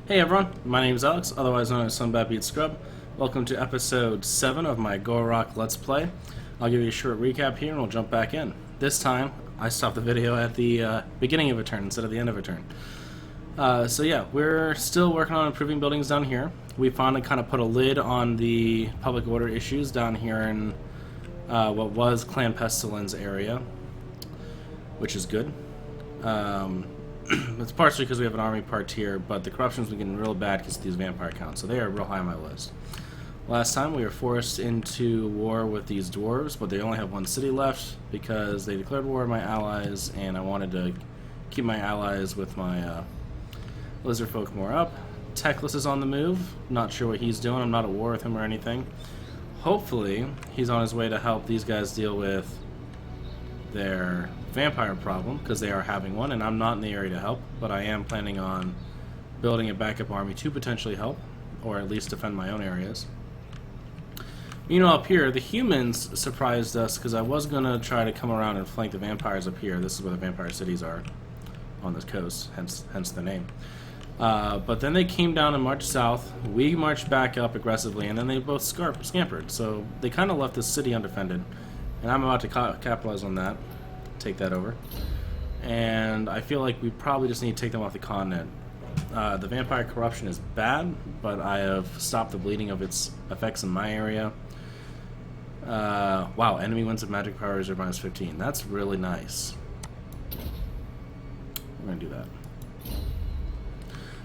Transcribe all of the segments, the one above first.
Hey everyone, my name is Alex, otherwise known as Sunbad Beat Scrub. Welcome to episode 7 of my Gorok Let's Play. I'll give you a short recap here and we'll jump back in. This time, I stopped the video at the beginning of a turn instead of the end of a turn. So yeah, we're still working on improving buildings down here. We finally kind of put a lid on the public order issues down here in what was Clan Pestilence area, which is good. It's partially because we have an army part here, but the corruption's been getting real bad because of these vampire counts, so they are real high on my list. Last time we were forced into war with these dwarves, but they only have one city left because they declared war on my allies, and I wanted to keep my allies with my lizard folk more up. Techless is on the move. Not sure what he's doing. I'm not at war with him or anything. Hopefully, he's on his way to help these guys deal with their vampire problem, because they are having one, and I'm not in the area to help, but I am planning on building a backup army to potentially help, or at least defend my own areas. You know, up here, the humans surprised us, because I was going to try to come around and flank the vampires up here. This is where the vampire cities are, on this coast, hence the name. But then they came down and marched south, we marched back up aggressively, and then they both scampered, so they kind of left the city undefended. And I'm about to capitalize on that, take that over. And I feel like we probably just need to take them off the continent. The vampire corruption is bad, but I have stopped the bleeding of its effects in my area. Wow, enemy wins of magic powers are minus 15. That's really nice. We're going to do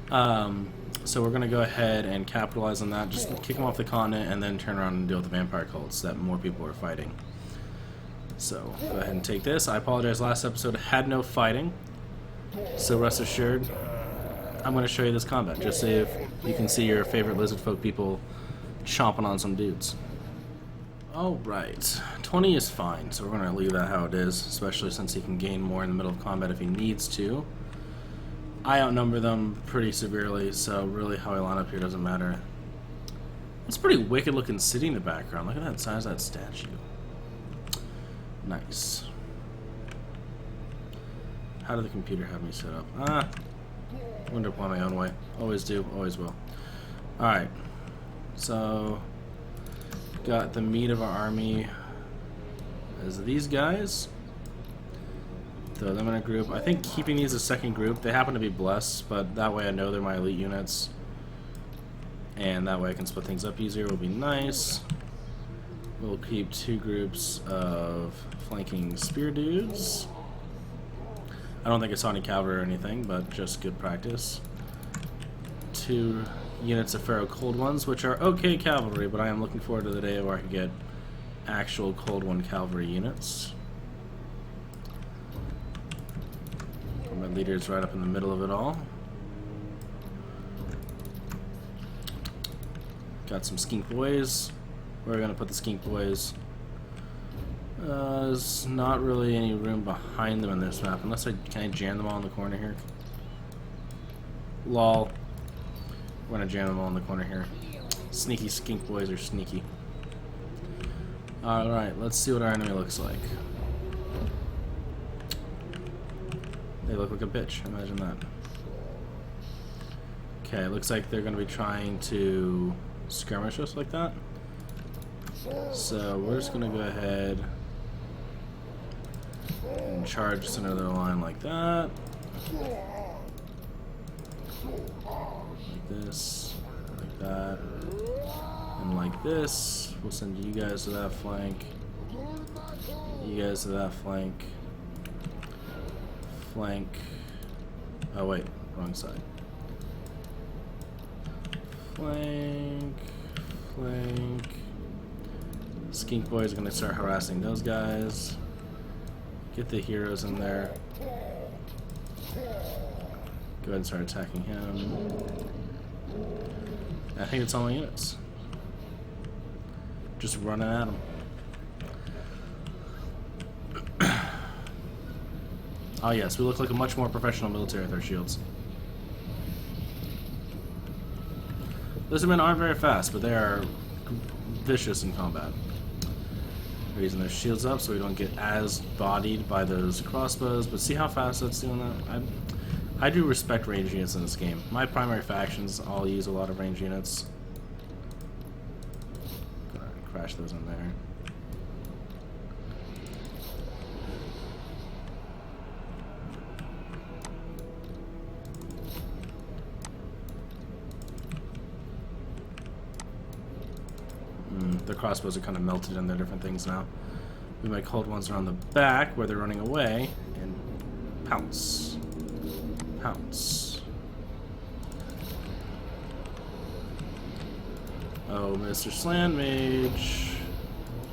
that. So we're going to go ahead and capitalize on that, just kick them off the continent, and then turn around and deal with the vampire cults that more people are fighting. So, go ahead and take this. I apologize, last episode had no fighting, so rest assured, I'm going to show you this combat, just so if you can see your favorite lizard folk people chomping on some dudes. Alright, 20 is fine, so we're going to leave that how it is, especially since he can gain more in the middle of combat if he needs to. I outnumber them pretty severely, so really how I line up here doesn't matter. It's a pretty wicked looking city in the background. Look at that size of that statue. Nice. How did the computer have me set up? I wonder apply my own way. Always do, always will. Alright. So, got the meat of our army as these guys. Throw them in a group. I think keeping these a second group, they happen to be blessed, but that way I know they're my elite units. And that way I can split things up easier, will be nice. We'll keep two groups of flanking spear dudes. I don't think I saw any cavalry or anything, but just good practice. Two units of Pharaoh Cold Ones, which are okay cavalry, but I am looking forward to the day where I can get actual Cold One cavalry units. My leader's right up in the middle of it all. Got some skink boys. Where are we going to put the skink boys? There's not really any room behind them in this map, unless can I jam them all in the corner here? Lol. We're going to jam them all in the corner here. Sneaky skink boys are sneaky. Alright, let's see what our enemy looks like. They look like a bitch, imagine that. Okay, looks like they're going to be trying to skirmish us like that. So we're just going to go ahead and charge center of their line like that. Like this, like that, and like this. We'll send you guys to that flank, you guys to that flank, flank. Oh wait, wrong side. Flank, flank. Skink boys are going to start harassing those guys. Get the heroes in there. Go ahead and start attacking him. I think it's all my units. Just running at him. Oh yes, we look like a much more professional military with our shields. Lizardmen aren't very fast, but they are vicious in combat. Raising their shields up so we don't get as bodied by those crossbows, but see how fast that's doing that? I do respect range units in this game. My primary factions all use a lot of range units. Gonna crash those in there. The crossbows are kind of melted in their different things now. We might hold ones around the back where they're running away and pounce. Pounce. Oh, Mr. Sland Mage.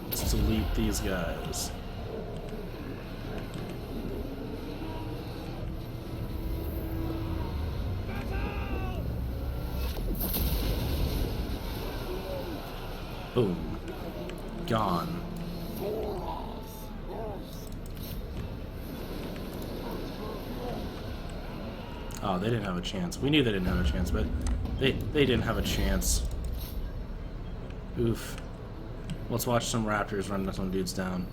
Let's delete these guys. Boom. Gone. Oh, they didn't have a chance. We knew they didn't have a chance, but they didn't have a chance. Oof. Let's watch some raptors run some dudes down.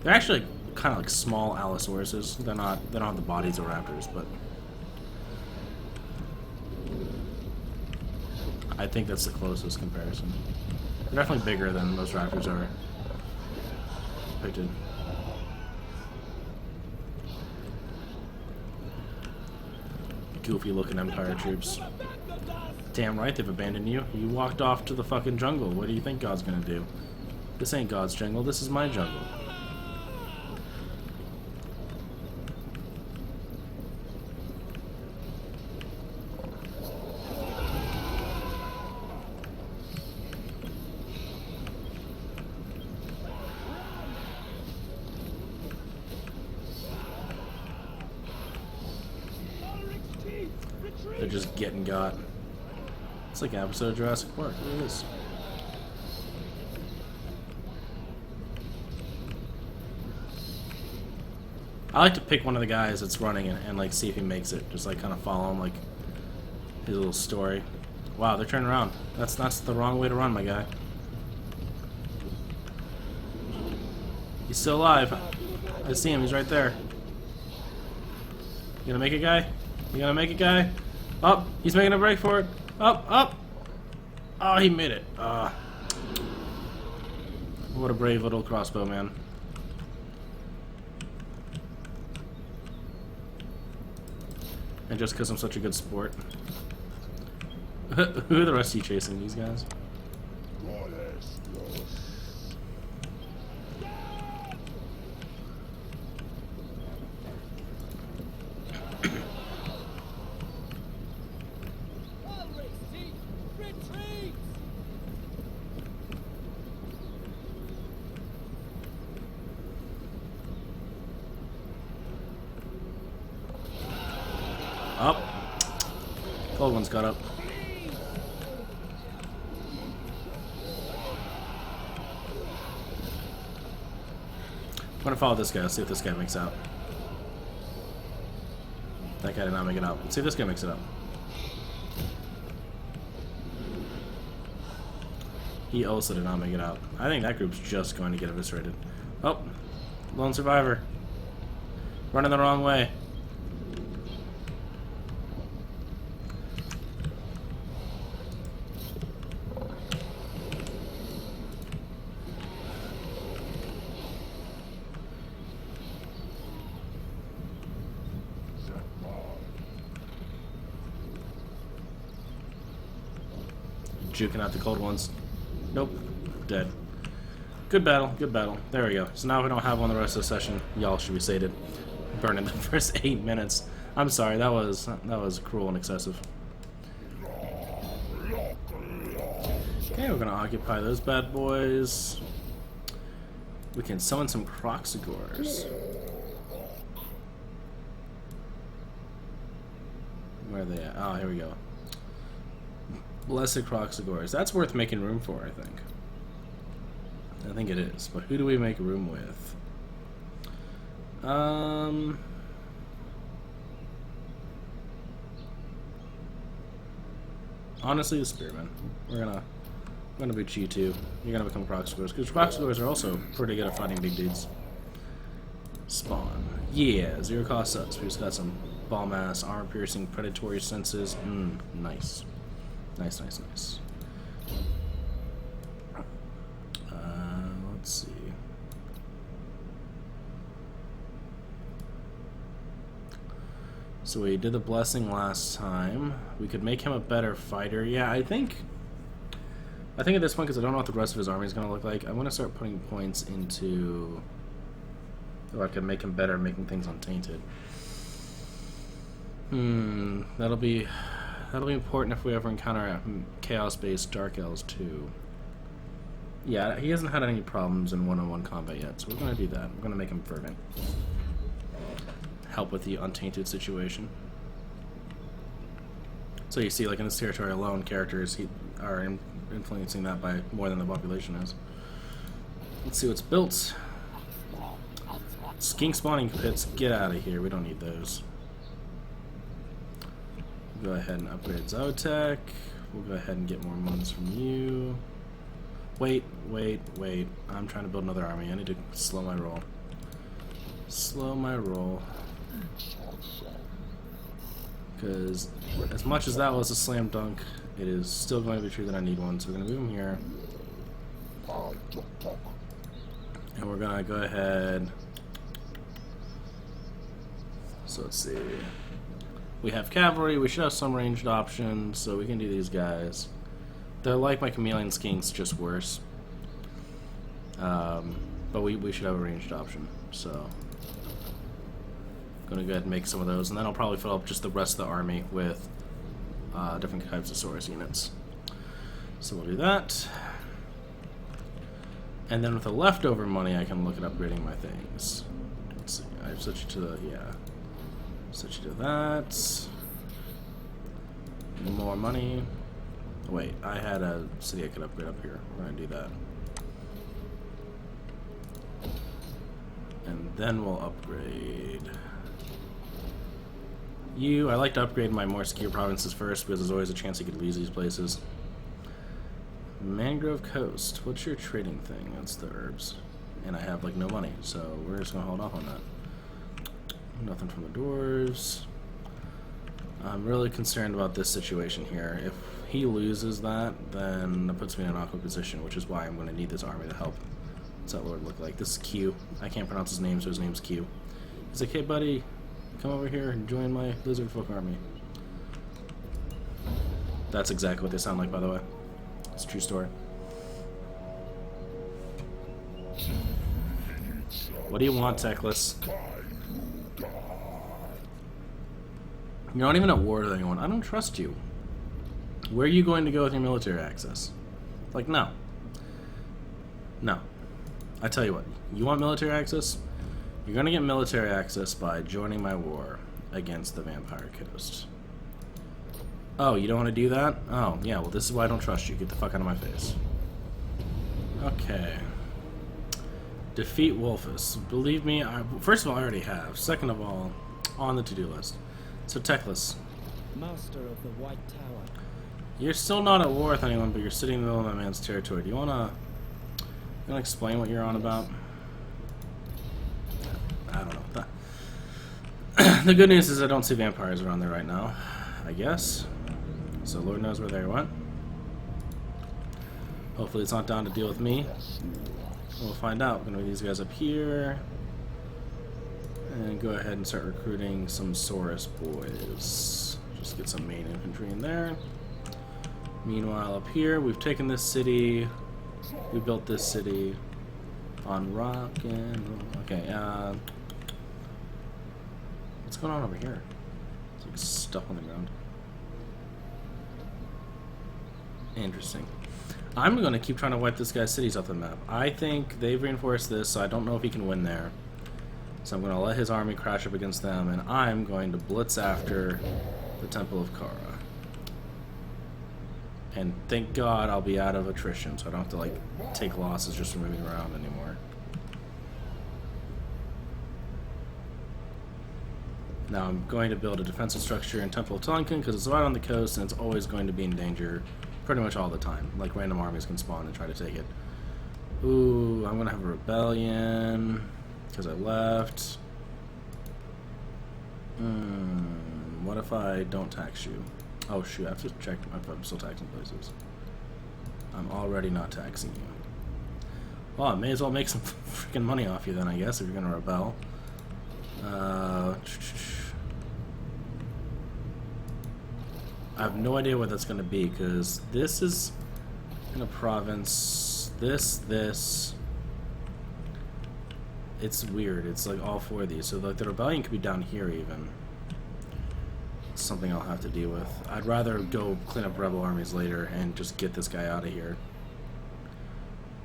They're actually kind of like small allosauruses. They don't have the bodies of raptors, but I think that's the closest comparison. They're definitely bigger than most raptors are depicted. Goofy looking Empire troops. Damn right they've abandoned you. You walked off to the fucking jungle. What do you think God's gonna do? This ain't God's jungle, this is my jungle. They're just getting got. It's like an episode of Jurassic Park. Look at this. I like to pick one of the guys that's running and like see if he makes it. Just like kind of follow him, like his little story. Wow, they're turning around. That's the wrong way to run, my guy. He's still alive. I see him. He's right there. You gonna make it, guy? You gonna make it, guy? Up! He's making a break for it. Up! Up! Oh, he made it. What a brave little crossbow man. And just because I'm such a good sport. Who are the rest of you chasing? These guys? Up. Cold one's got up. I'm gonna follow this guy, see if this guy makes out. That guy did not make it out. Let's see if this guy makes it out. He also did not make it out. I think that group's just going to get eviscerated. Oh, lone survivor. Running the wrong way. Juking out the cold ones. Nope. Dead. Good battle. Good battle. There we go. So now we don't have one the rest of the session. Y'all should be sated. Burning the first 8 minutes. I'm sorry. That was cruel and excessive. Okay, we're gonna occupy those bad boys. We can summon some Croxagores. Where are they at? Oh, here we go. Blessed Croxagores. That's worth making room for, I think. I think it is. But who do we make room with? Honestly, the Spearmen. We're gonna be Chi too. You're gonna become Croxagores, because Croxagores are also pretty good at fighting big dudes. Spawn. Yeah, 0 cost subs. We just got some football mass, armor-piercing, predatory senses. Nice. Nice, nice, nice. Let's see. So we did the blessing last time. We could make him a better fighter. Yeah, I think at this point, because I don't know what the rest of his army is going to look like, I'm going to start putting points into... Oh, I can make him better, making things untainted. That'll be important if we ever encounter chaos-based Dark Elves too. Yeah, he hasn't had any problems in one-on-one combat yet, so we're going to do that. We're going to make him fervent. Help with the untainted situation. So you see, like in this territory alone, characters are influencing that by more than the population is. Let's see what's built. Skink spawning pits, get out of here. We don't need those. Go ahead and upgrade Zootech. We'll go ahead and get more moons from you. Wait. I'm trying to build another army. I need to slow my roll. Slow my roll. Because as much as that was a slam dunk, it is still going to be true that I need one. So we're going to move him here. And we're going to go ahead. So let's see. We have cavalry, we should have some ranged options, so we can do these guys. They're like my chameleon skinks, just worse. But we should have a ranged option, so... Gonna go ahead and make some of those, and then I'll probably fill up just the rest of the army with different types of Saurus units. So we'll do that. And then with the leftover money, I can look at upgrading my things. Let's see, I've switched to the, yeah. Switch to that. More money. Oh, wait, I had a city I could upgrade up here. We're gonna do that. And then we'll upgrade you. I like to upgrade my more secure provinces first because there's always a chance you could lose these places. Mangrove Coast. What's your trading thing? That's the herbs. And I have like no money, so we're just gonna hold off on that. Nothing from the dwarves. I'm really concerned about this situation here. If he loses that, then that puts me in an awkward position, which is why I'm going to need this army to help. What's that lord look like? This is Q. I can't pronounce his name, so his name's Q. He's like, hey buddy, come over here and join my lizard folk army. That's exactly what they sound like, by the way. It's a true story. What do you want, Teclis? You're not even at war with anyone. I don't trust you. Where are you going to go with your military access? Like, no. No. I tell you what. You want military access? You're going to get military access by joining my war against the Vampire Coast. Oh, you don't want to do that? Oh, yeah, well, this is why I don't trust you. Get the fuck out of my face. Okay. Defeat Wolfus. Believe me, first of all, I already have. Second of all, on the to-do list. So, Teclis. Master of the White Tower. You're still not at war with anyone, but you're sitting in the middle of that man's territory. Do you wanna explain what you're on about? I don't know. The good news is I don't see vampires around there right now, I guess. So Lord knows where they went. Hopefully it's not down to deal with me. We'll find out. We're gonna move these guys up here. And go ahead and start recruiting some Saurus boys. Just get some main infantry in there. Meanwhile, up here, we've taken this city. We built this city on rock and roll. Okay, what's going on over here? It's like stuff on the ground. Interesting. I'm going to keep trying to wipe this guy's cities off the map. I think they've reinforced this, so I don't know if he can win there. So I'm going to let his army crash up against them, and I'm going to blitz after the Temple of Kara. And thank God I'll be out of attrition, so I don't have to, like, take losses just from moving around anymore. Now I'm going to build a defensive structure in Temple of Tonkin, because it's right on the coast, and it's always going to be in danger pretty much all the time. Like, random armies can spawn and try to take it. Ooh, I'm going to have a rebellion... because I left. What if I don't tax you? Oh shoot, I have to check if I'm still taxing places. I'm already not taxing you. Well, I may as well make some freaking money off you then, I guess, if you're gonna rebel. I have no idea what that's gonna be, because this is in a province. This. It's weird. It's like all four of these. So like the rebellion could be down here even. Something I'll have to deal with. I'd rather go clean up rebel armies later and just get this guy out of here.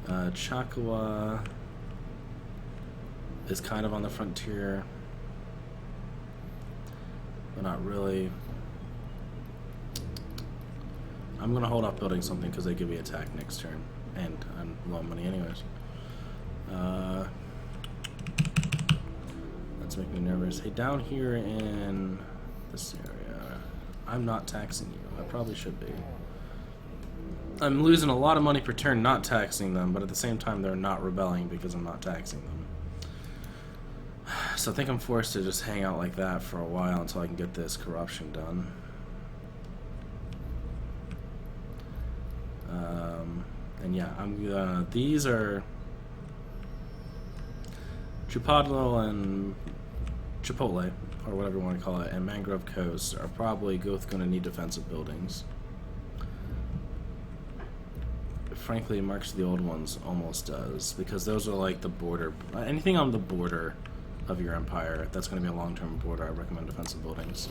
Chakawa is kind of on the frontier, but not really. I'm gonna hold off building something because they could be attacked next turn, and I'm low on money anyways. That's making me nervous. Hey, down here in this area, I'm not taxing you. I probably should be. I'm losing a lot of money per turn not taxing them, but at the same time they're not rebelling because I'm not taxing them. So I think I'm forced to just hang out like that for a while until I can get this corruption done. And yeah, these are Chupadlo and Chipotle, or whatever you want to call it, and Mangrove Coast are probably both going to need defensive buildings. Frankly, Marks of the Old Ones almost does, because those are like the border. Anything on the border of your empire, that's going to be a long-term border, I recommend defensive buildings.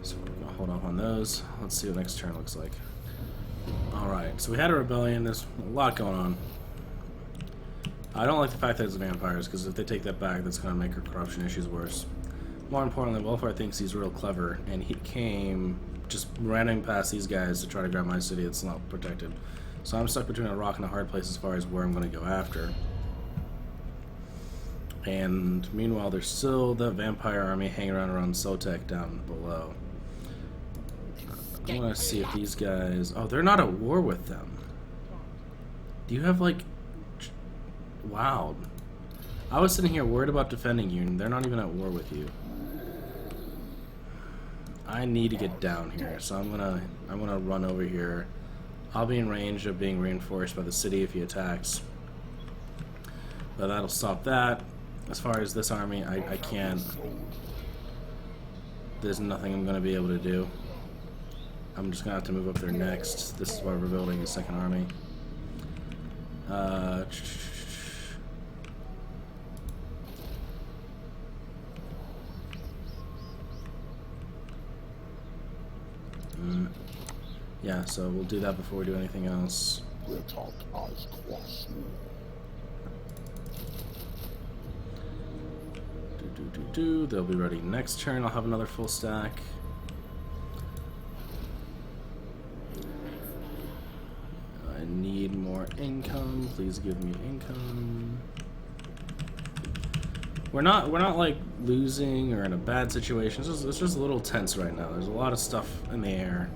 So we're going to hold off on those. Let's see what next turn looks like. Alright, so we had a rebellion. There's a lot going on. I don't like the fact that it's vampires, because if they take that back, that's going to make our corruption issues worse. More importantly, Welfare thinks he's real clever, and he came just running past these guys to try to grab my city that's not protected. So I'm stuck between a rock and a hard place as far as where I'm going to go after. And meanwhile, there's still the vampire army hanging around Sotek down below. I want to see if these guys... Oh, they're not at war with them. Do you have, like... Wow. I was sitting here worried about defending you, and they're not even at war with you. I need to get down here, so I'm gonna run over here. I'll be in range of being reinforced by the city if he attacks. But that'll stop that. As far as this army, I can't... There's nothing I'm gonna be able to do. I'm just gonna have to move up there next. This is why we're building a second army. Yeah, so we'll do that before we do anything else. They'll be ready next turn. I'll have another full stack. I need more income. Please give me income. We're not like losing or in a bad situation. It's just a little tense right now. There's a lot of stuff in the air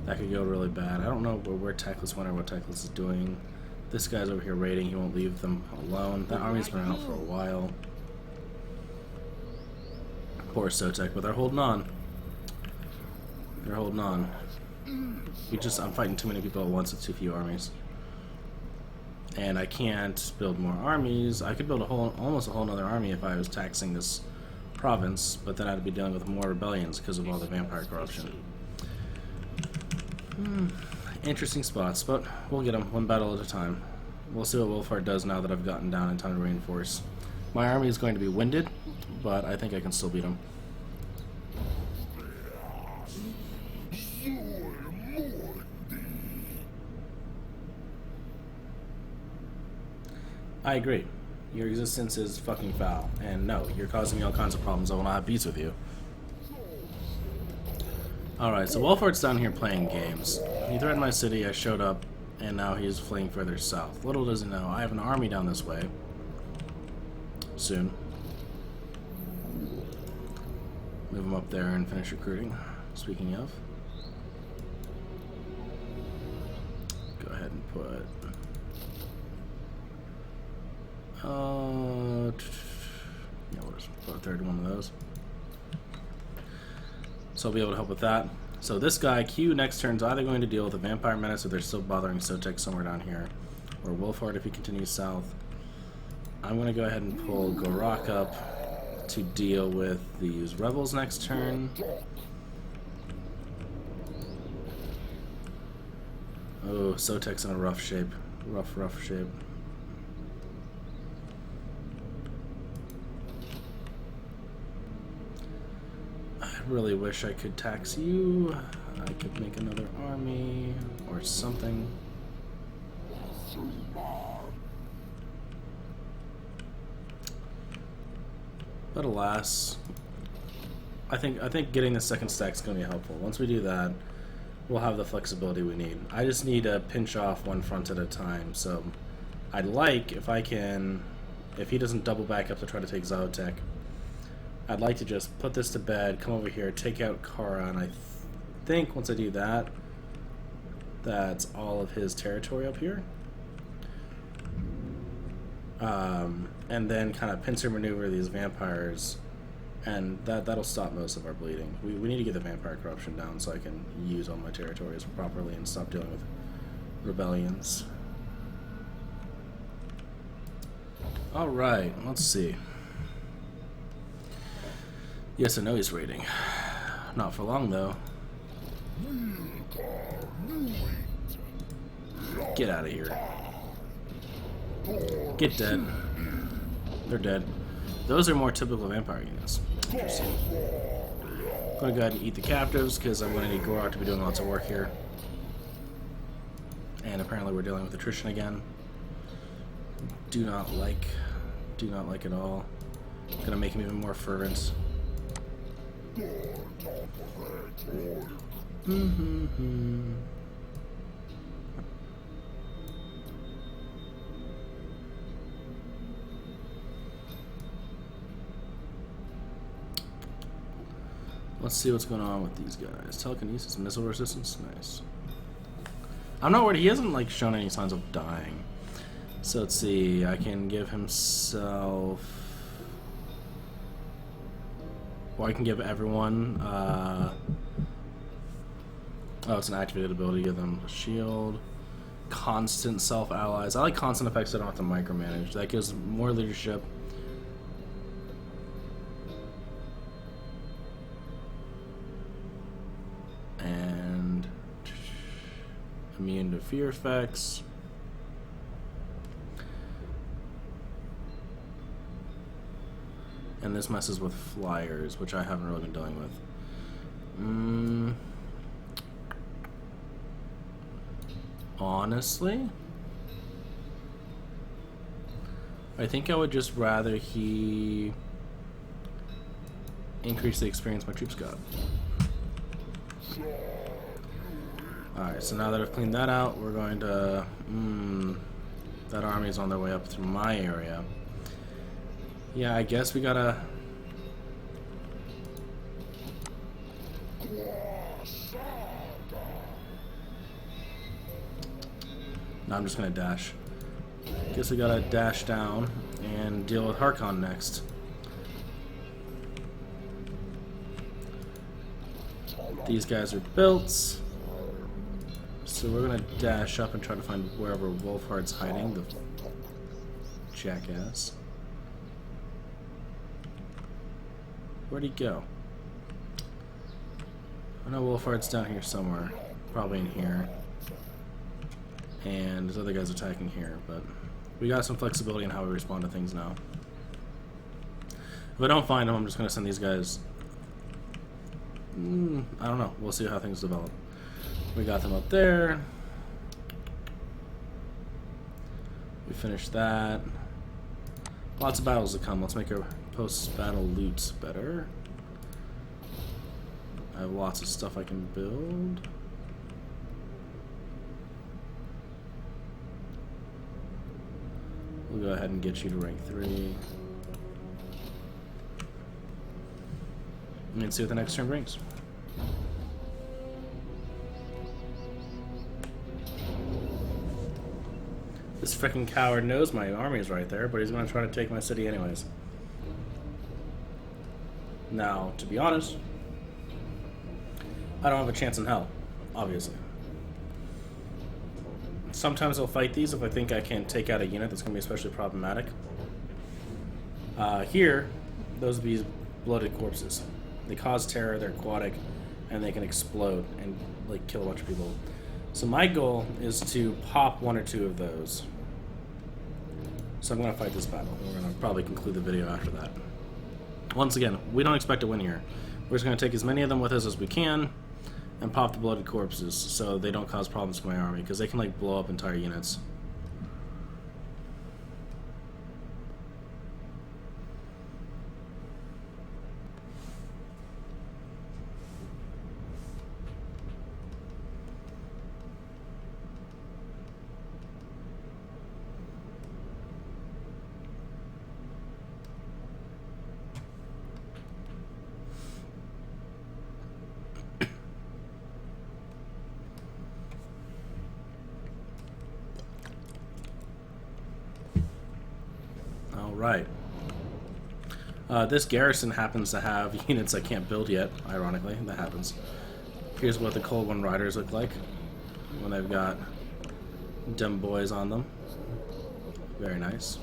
that could go really bad. I don't know where Techless went or what Techless is doing. This guy's over here raiding. He won't leave them alone. That army's been out for a while. Poor Sotek, but they're holding on. They're holding on. I'm fighting too many people at once with too few armies. And I can't build more armies. I could build almost a whole other army if I was taxing this province, but then I'd be dealing with more rebellions because of all the vampire corruption. Interesting spots, but we'll get them one battle at a time. We'll see what Wolfhard does now that I've gotten down in time to reinforce. My army is going to be winded, but I think I can still beat him. I agree. Your existence is fucking foul. And no, you're causing me all kinds of problems. I will not have peace with you. Alright, so Wolfhard's down here playing games. He threatened my city, I showed up, and now he's fleeing further south. Little does he know, I have an army down this way. Soon. Move him up there and finish recruiting. Speaking of. Go ahead and put... yeah, we'll just put a third one of those. So I'll be able to help with that. So this guy, Q, next turn's either going to deal with a Vampire Menace if they're still bothering Sotek somewhere down here, or Wolfhard if he continues south. I'm going to go ahead and pull Gorak up to deal with these Rebels next turn. Oh, Sotek's in a rough shape. Rough shape. I really wish I could tax you. I could make another army or something. But alas, I think getting the second stack is going to be helpful. Once we do that, we'll have the flexibility we need. I just need to pinch off one front at a time. So I'd like, if I can, if he doesn't double back up to try to take Zotec, I'd like to just put this to bed, come over here, take out Kara, and I think once I do that, that's all of his territory up here. And then kind of pincer maneuver these vampires, and that'll stop most of our bleeding. We need to get the vampire corruption down so I can use all my territories properly and stop dealing with rebellions. Alright, let's see. Yes, I know he's raiding. Not for long, though. Get out of here. Get dead. They're dead. Those are more typical vampire units. Interesting. I'm going to go ahead and eat the captives because I'm going to need Gorak to be doing lots of work here. And apparently we're dealing with attrition again. Do not like at all. Going to make him even more fervent. Let's see what's going on with these guys. Telekinesis, missile resistance, nice. I'm not worried. He hasn't like shown any signs of dying. So let's see. I can give himself. Well, I can give everyone. Oh, it's an activated ability. Give them shield, constant self allies. I like constant effects. I don't have to micromanage. That gives more leadership. Immune to fear effects. And this messes with flyers, which I haven't really been dealing with. Honestly, I think I would just rather he increase the experience my troops got. Alright, so now that I've cleaned that out, we're going to... that army's on their way up through my area. Yeah, I guess we gotta... No, I'm just gonna dash. Guess we gotta dash down and deal with Harkon next. These guys are built. So we're gonna dash up and try to find wherever Wolfhard's hiding, the jackass. Where'd he go? I know Wolfhard's down here somewhere, probably in here. And there's other guys attacking here, but we got some flexibility in how we respond to things now. If I don't find them, I'm just gonna send these guys. I don't know. We'll see how things develop. We got them up there. We finished that. Lots of battles to come. Let's make our post-battle loot better. I have lots of stuff I can build. We'll go ahead and get you to rank 3. And see what the next turn brings. This frickin' coward knows my army is right there, but he's gonna try to take my city anyways. Now, to be honest, I don't have a chance in hell, obviously. Sometimes I'll fight these if I think I can take out a unit that's going to be especially problematic. Here, those would be bloated corpses. They cause terror, they're aquatic, and they can explode and like kill a bunch of people. So my goal is to pop one or two of those. So I'm going to fight this battle. We're going to probably conclude the video after that. Once again, we don't expect to win here. We're just going to take as many of them with us as we can and pop the bloated corpses so they don't cause problems for my army, because they can like blow up entire units. Right. This garrison happens to have units I can't build yet, ironically. That happens. Here's what the Cold One Riders look like when they've got dumb boys on them. Very nice.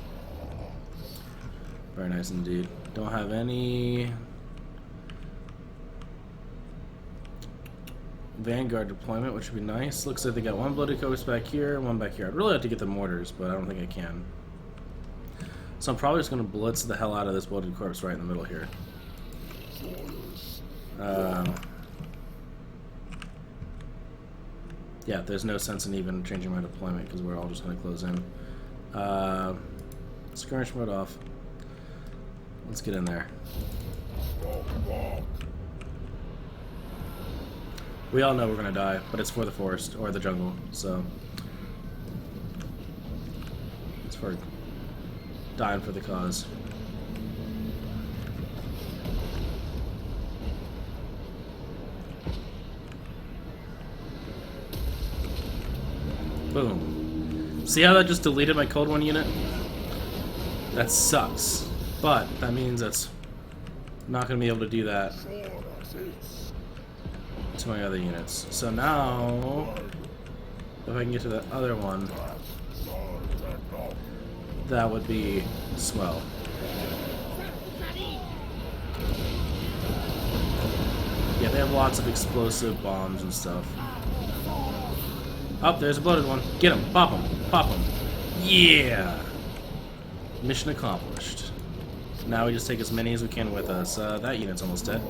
Very nice indeed. Don't have any Vanguard deployment, which would be nice. Looks like they got one bloated corpse back here, one back here. I'd really like to get the mortars, but I don't think I can. So I'm probably just going to blitz the hell out of this bloated corpse right in the middle here. Yeah, there's no sense in even changing my deployment because we're all just going to close in. Skirmish mode off. Let's get in there. We all know we're going to die, but it's for the forest or the jungle, so it's for dying for the cause. Boom. See how that just deleted my Cold One unit? That sucks. But that means that's not going to be able to do that to my other units. So now, if I can get to that other one, that would be swell. Yeah, they have lots of explosive bombs and stuff. Oh, there's a bloated one. Get him. Pop him. Pop him. Yeah! Mission accomplished. Now we just take as many as we can with us. That unit's almost dead.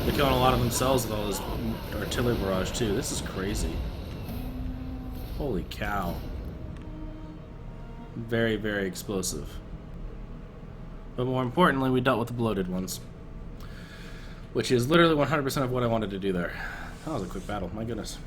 They're killing a lot of themselves with all this artillery barrage, too. This is crazy. Holy cow. Very, very explosive. But more importantly, we dealt with the bloated ones. Which is literally 100% of what I wanted to do there. That was a quick battle, my goodness.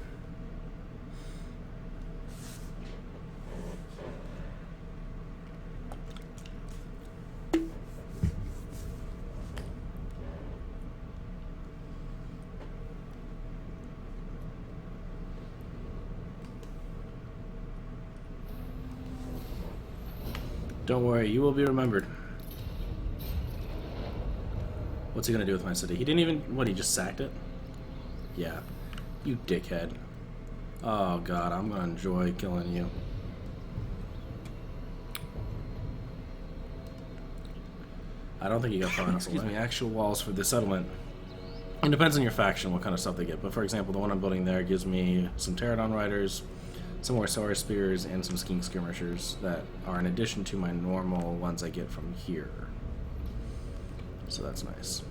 Don't worry, you will be remembered. What's he gonna do with my city? He didn't even... What, he just sacked it? Yeah. You dickhead. Oh god, I'm gonna enjoy killing you. I don't think you got far enough. Excuse me, actual walls for the settlement. It depends on your faction what kind of stuff they get, but for example, the one I'm building there gives me some Pterodon Riders, some more Saur Spears, and some Skink Skirmishers that are in addition to my normal ones I get from here. So that's nice.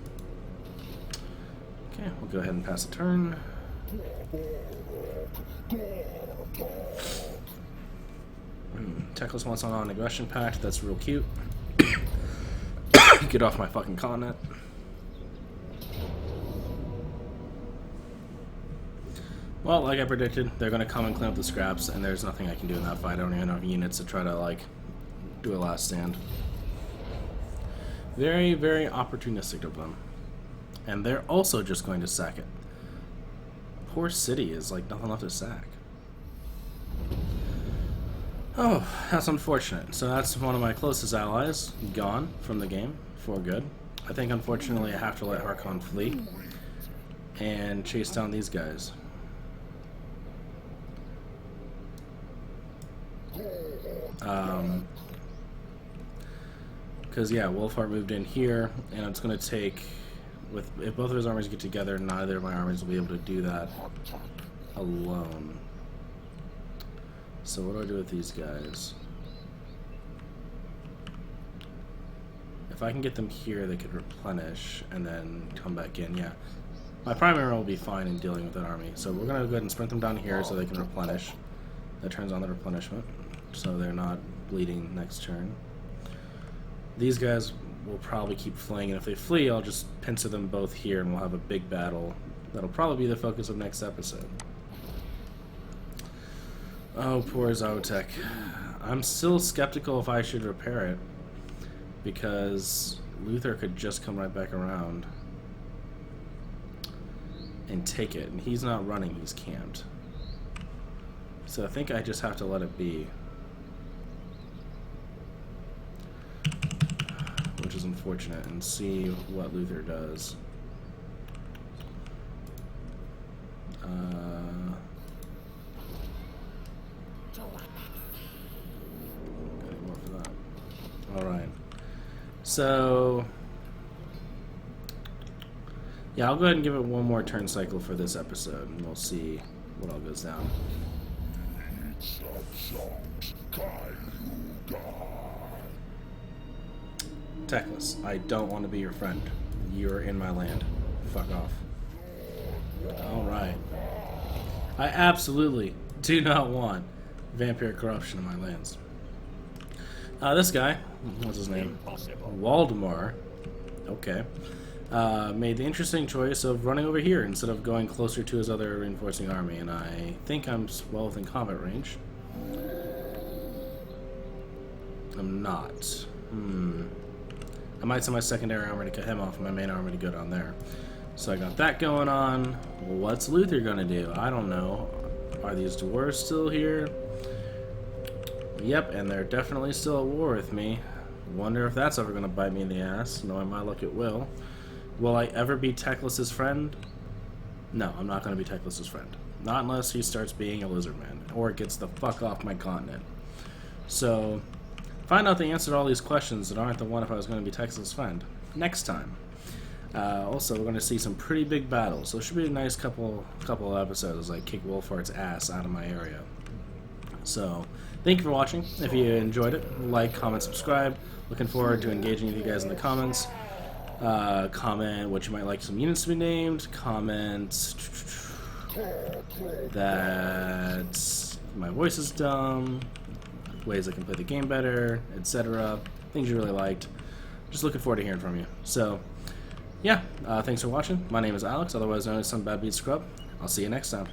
Okay, we'll go ahead and pass a turn. Teclis wants on aggression pact. That's real cute. Get off my fucking continent. Well, like I predicted, they're going to come and clean up the scraps, and there's nothing I can do in that fight. I don't even have units to try to, like, do a last stand. Very, very opportunistic of them. And they're also just going to sack it. Poor city is, like, nothing left to sack. Oh, that's unfortunate. So that's one of my closest allies gone from the game for good. I think unfortunately I have to let Harkon flee and chase down these guys. Because yeah, Wolfheart moved in here, and it's going to take, if both of his armies get together, neither of my armies will be able to do that alone. So what do I do with these guys? If I can get them here, they could replenish and then come back in. Yeah, my primary will be fine in dealing with that army. So we're going to go ahead and sprint them down here so they can replenish. That turns on the replenishment, so they're not bleeding next turn. These guys will probably keep fleeing, and if they flee, I'll just pincer them both here, and we'll have a big battle. That'll probably be the focus of next episode. Oh, poor Zotec. I'm still skeptical if I should repair it, because Luther could just come right back around and take it, and he's not running, he's camped. So I think I just have to let it be. Which is unfortunate, and see what Luther does. Got more for that. Alright. So yeah, I'll go ahead and give it one more turn cycle for this episode, and we'll see what all goes down. Teclis, I don't want to be your friend. You're in my land. Fuck off. Alright. I absolutely do not want vampire corruption in my lands. This guy, what's his name? Waldemar. Okay. Made the interesting choice of running over here instead of going closer to his other reinforcing army, and I think I'm well within combat range. I'm not. I might send my secondary army to cut him off and my main army to go down there. So I got that going on. What's Luther gonna do? I don't know. Are these dwarves still here? Yep, and they're definitely still at war with me. Wonder if that's ever gonna bite me in the ass. Knowing my luck, it will. Will I ever be Teclis's friend? No, I'm not gonna be Teclis's friend. Not unless he starts being a lizard man, or gets the fuck off my continent. So find out the answer to all these questions that aren't the one if I was going to be Texas' friend next time. Also, we're going to see some pretty big battles, so it should be a nice couple of episodes as I kick Wolfheart's ass out of my area. So, thank you for watching. If you enjoyed it, like, comment, subscribe. Looking forward to engaging with you guys in the comments. Comment what you might like some units to be named. Comment that my voice is dumb. Ways I can play the game better, etc. Things you really liked. Just looking forward to hearing from you. So, yeah, thanks for watching. My name is Alex, otherwise known as Some Bad Beat Scrub. I'll see you next time.